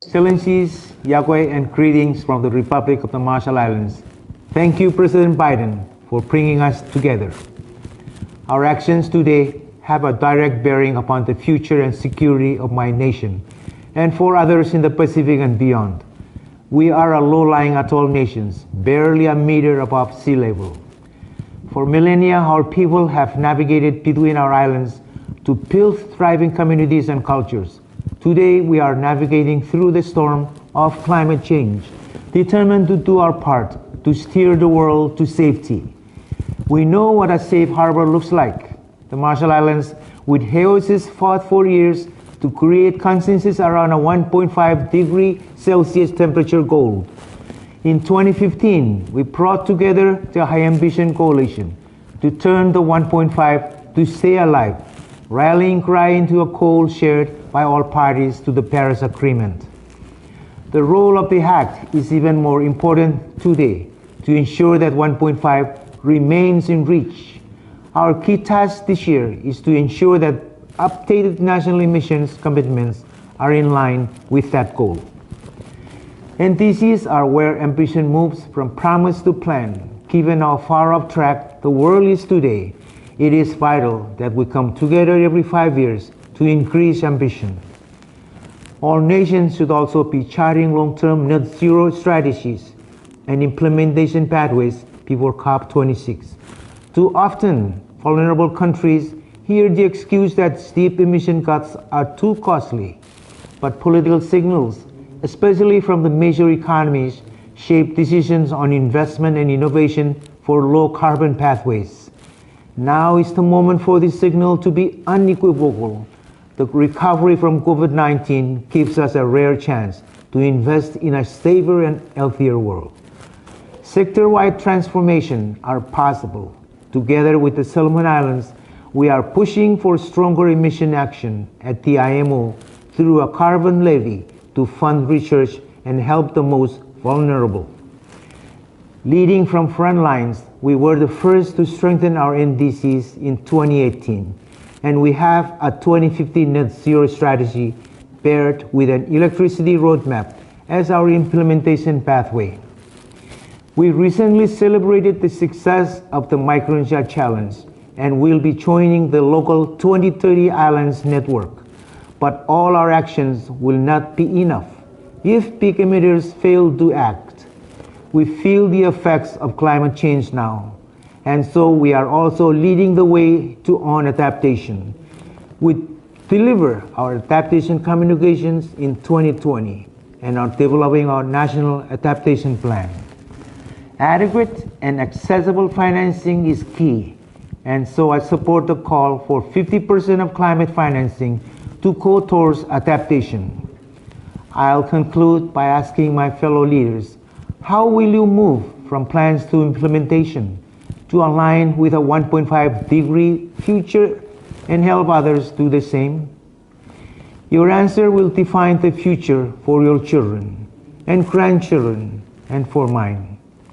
Excellencies, Yagway, and greetings from the Republic of the Marshall Islands. Thank you, President Biden, for bringing us together. Our actions today have a direct bearing upon the future and security of my nation and for others in the Pacific and beyond. We are a low-lying atoll nation, barely a meter above sea level. For millennia, our people have navigated between our islands to build thriving communities and cultures. Today, we are navigating through the storm of climate change, determined to do our part to steer the world to safety. We know what a safe harbor looks like. The Marshall Islands, with heroes, fought for years to create consensus around a 1.5 degree Celsius temperature goal. In 2015, we brought together the High Ambition Coalition to turn the 1.5 to stay alive, rallying cry into a call shared by all parties to the Paris Agreement. The role of the Act is even more important today to ensure that 1.5 remains in reach. Our key task this year is to ensure that updated national emissions commitments are in line with that goal. NDCs are where ambition moves from promise to plan. Given how far off track the world is today, it is vital that we come together every 5 years to increase ambition. All nations should also be charting long-term net zero strategies and implementation pathways before COP26. Too often, vulnerable countries hear the excuse that steep emission cuts are too costly, but political signals, especially from the major economies, shape decisions on investment and innovation for low-carbon pathways. Now is the moment for this signal to be unequivocal. The recovery from COVID-19 gives us a rare chance to invest in a safer and healthier world. Sector-wide transformation are possible. Together with the Solomon Islands, we are pushing for stronger emission action at the IMO through a carbon levy to fund research and help the most vulnerable. Leading from front lines, we were the first to strengthen our NDCs in 2018, and we have a 2050 net zero strategy paired with an electricity roadmap as our implementation pathway. We recently celebrated the success of the Micronesia Challenge and will be joining the local 2030 Islands Network. But all our actions will not be enough if big emitters fail to act. We feel the effects of climate change now, and so we are also leading the way to on adaptation. We deliver our adaptation communications in 2020 and are developing our national adaptation plan. Adequate and accessible financing is key, and so I support the call for 50% of climate financing to go towards adaptation. I'll conclude by asking my fellow leaders, how will you move from plans to implementation to align with a 1.5 degree future and help others do the same? Your answer will define the future for your children and grandchildren and for mine.